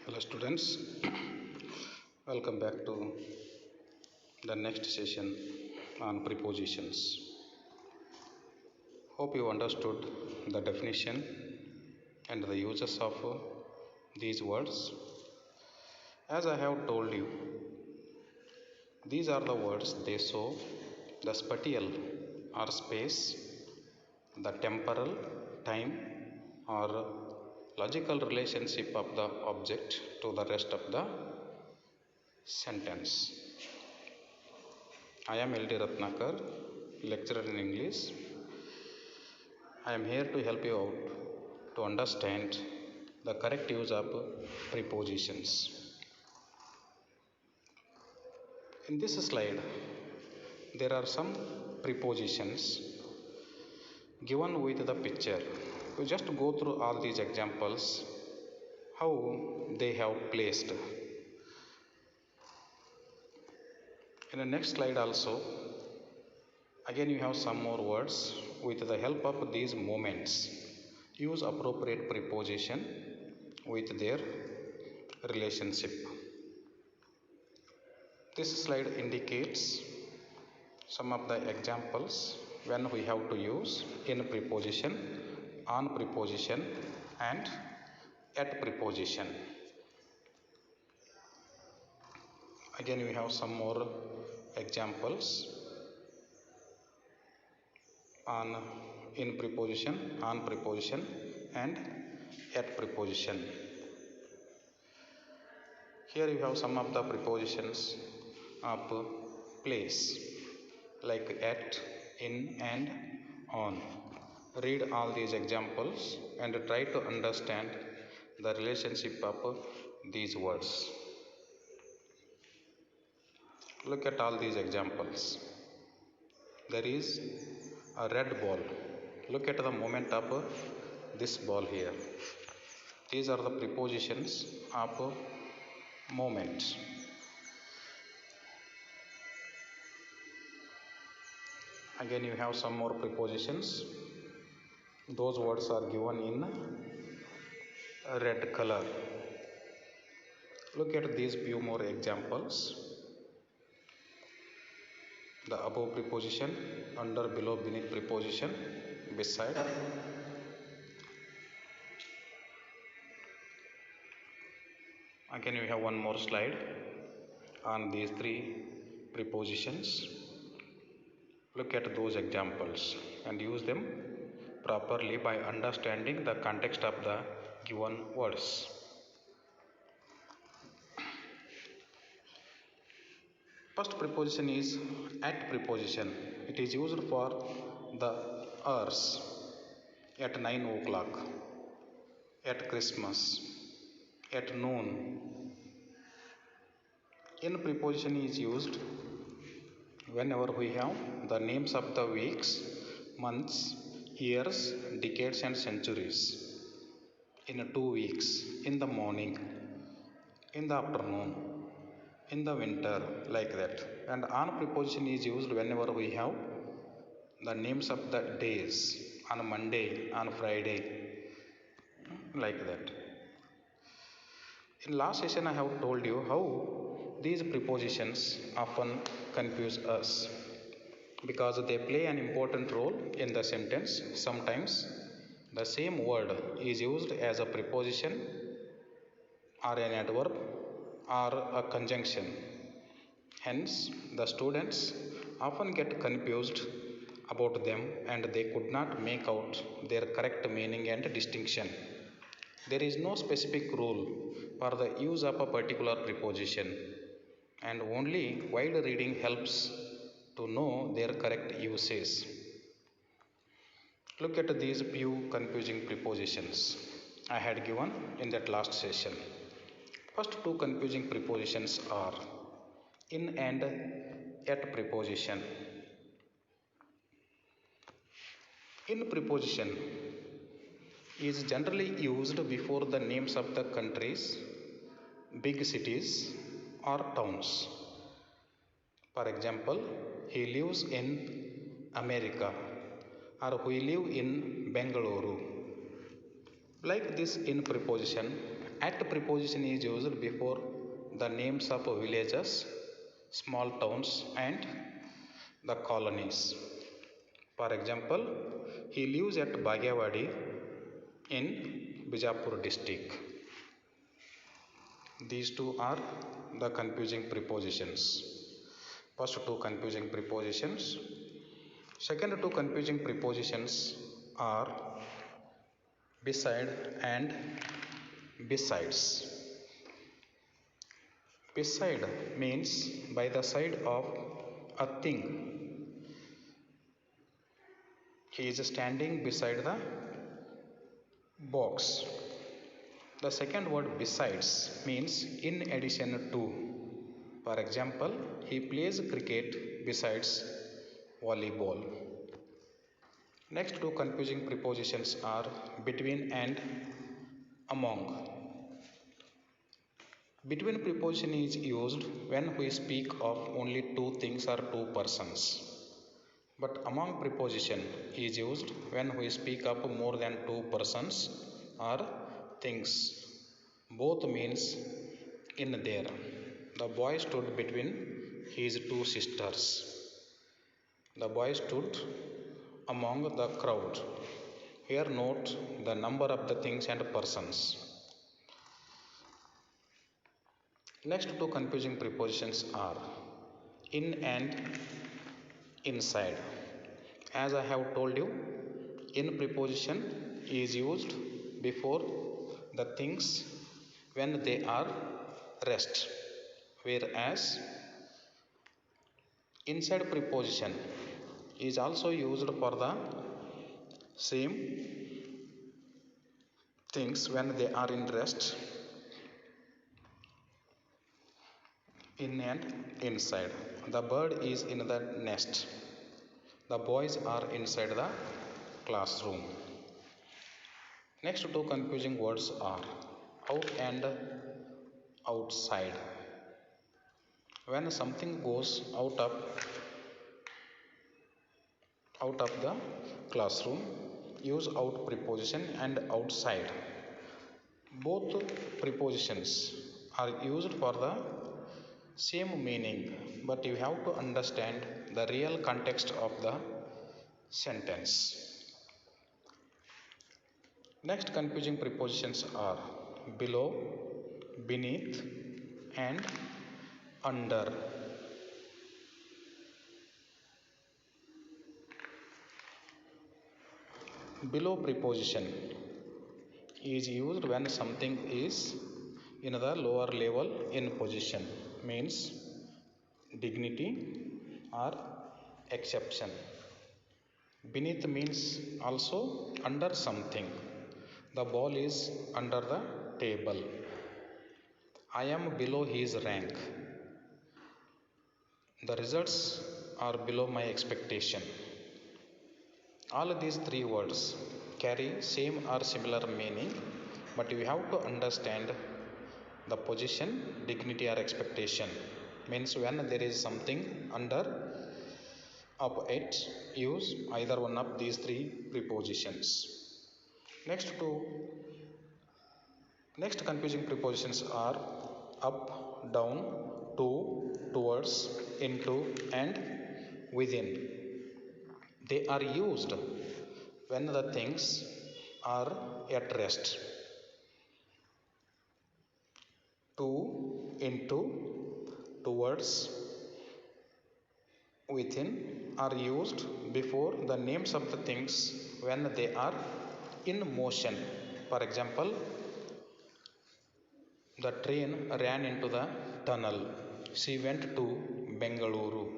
Hello students, welcome back to the next session on prepositions. Hope you understood the definition and the uses of these words. As I have told you, these are the words. They show the spatial or space, the temporal, time or logical relationship of the object to the rest of the sentence. I am L.D. Ratnakar, lecturer in English. I am here to help you out to understand the correct use of prepositions. In this slide, there are some prepositions given with the picture. You just go through all these examples, how they have placed. In the next slide also, again you have some more words. With the help of these moments, use appropriate preposition with their relationship. This slide indicates some of the examples when we have to use in preposition, on preposition and at preposition. Again we have some more examples on in preposition, on preposition and at preposition. Here you have some of the prepositions of place like at, in and on. Read all these examples and try to understand the relationship of these words. Look at all these examples. There is a red ball. Look at the movement of this ball here. These are the prepositions of movement. Again you have some more prepositions. Those words are given in red color. Look at these few more examples. The above preposition, under, below, beneath preposition, beside. Again we have one more slide on these three prepositions. Look at those examples and use them properly by understanding the context of the given words. First preposition is at preposition. It is used for the hours at 9 o'clock, at Christmas, at noon. In preposition is used whenever we have the names of the weeks, months, years, decades and centuries. In 2 weeks, in the morning, in the afternoon, in the winter, like that. And on preposition is used whenever we have the names of the days, on Monday, on Friday, like that. In last session I have told you how these prepositions often confuse us because they play an important role in the sentence. Sometimes the same word is used as a preposition or an adverb or a conjunction. Hence, the students often get confused about them and they could not make out their correct meaning and distinction. There is no specific rule for the use of a particular preposition, and only wide reading helps to know their correct usage. Look at these few confusing prepositions I had given in that last session. First two confusing prepositions are in and at preposition. In preposition is generally used before the names of the countries, big cities or towns. For example, he lives in America or we live in Bengaluru. Like this in preposition At preposition is used before the names of villages, small towns and the colonies. For example, he lives at Bagyawadi in Bijapur district. These two are the confusing prepositions. First two confusing prepositions. Second two confusing prepositions are beside and besides. Beside means by the side of a thing. He is standing beside the box. The second word besides means in addition to. For example, he plays cricket besides volleyball. Next two confusing prepositions are between and among. Between preposition is used when we speak of only two things or two persons. But among preposition is used when we speak of more than two persons or things. Both means in there. The boy stood between his two sisters. The boy stood among the crowd. Here note the number of the things and persons. Next two confusing prepositions are in and inside. As I have told you, in preposition is used before the things when they are rest, whereas inside preposition is also used for the same things when they are in rest, in and inside. The bird is in the nest. The boys are inside the classroom. Next two confusing words are out and outside. When something goes out of the classroom, use out preposition and outside. Both prepositions are used for the same meaning, but you have to understand the real context of the sentence. Next confusing prepositions are below, beneath and under. Below preposition is used when something is in the lower level in position, means dignity or exception. Beneath means also under something. The ball is under the table. I am below his rank. The results are below my expectation. All these three words carry same or similar meaning, but you have to understand the position, dignity or expectation. Means when there is something under of it, use either one of these three prepositions. Next confusing prepositions are up, down, to, towards, into and within. They are used when the things are at rest. To, into, towards, within are used before the names of the things when they are in motion. For example, the train ran into the tunnel. She went to Bengaluru.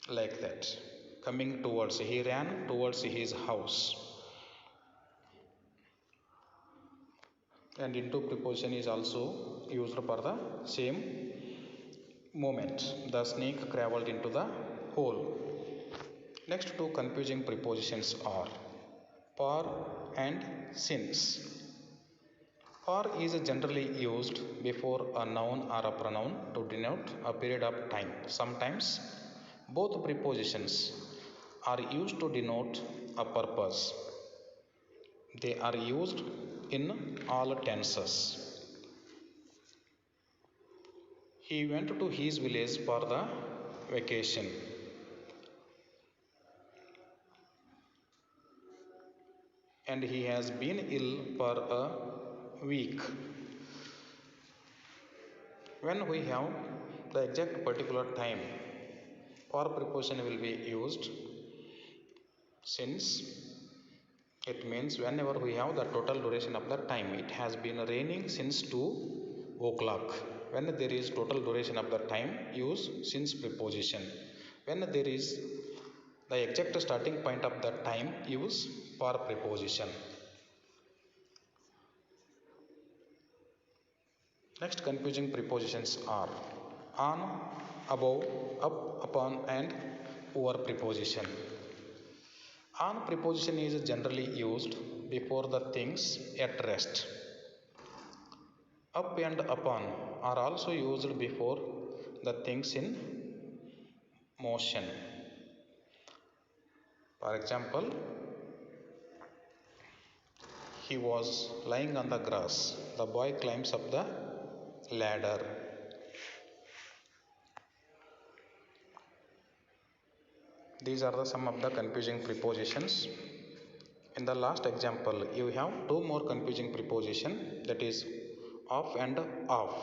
Like that. Coming towards, he ran towards his house. And into preposition is also used for the same moment. The snake crawled into the hole. Next two confusing prepositions are for and since. For is generally used before a noun or a pronoun to denote a period of time. Sometimes both prepositions are used to denote a purpose. They are used in all tenses. He went to his village for the vacation. And he has been ill for a week. When we have the exact particular time, for preposition will be used since. It means whenever we have the total duration of the time. It has been raining since 2 o'clock. When there is total duration of the time, use since preposition. When there is the exact starting point of the time, use for preposition. Next confusing prepositions are on, above, up, upon and over preposition. On preposition is generally used before the things at rest. Up and upon are also used before the things in motion. For example, he was lying on the grass. The boy climbs up the ladder. These are some of the confusing prepositions. In the last example, you have two more confusing preposition, that is of and of.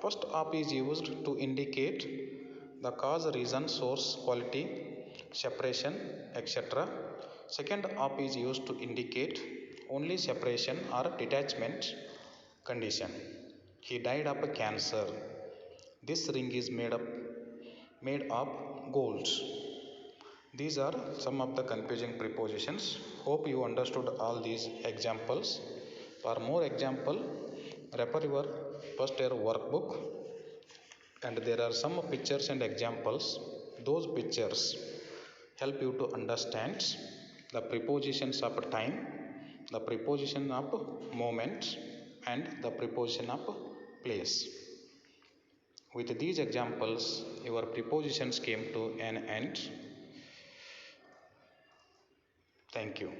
First, of is used to indicate the cause, reason, source, quality, separation, etc. Second, of is used to indicate only separation or detachment condition. He died of cancer. This ring is made of gold. These are some of the confusing prepositions. Hope you understood all these examples. For more example, refer your first year workbook, and there are some pictures and examples. Those pictures help you to understand the prepositions of time, the preposition of moment, and the preposition of place. With these examples, your prepositions came to an end. Thank you.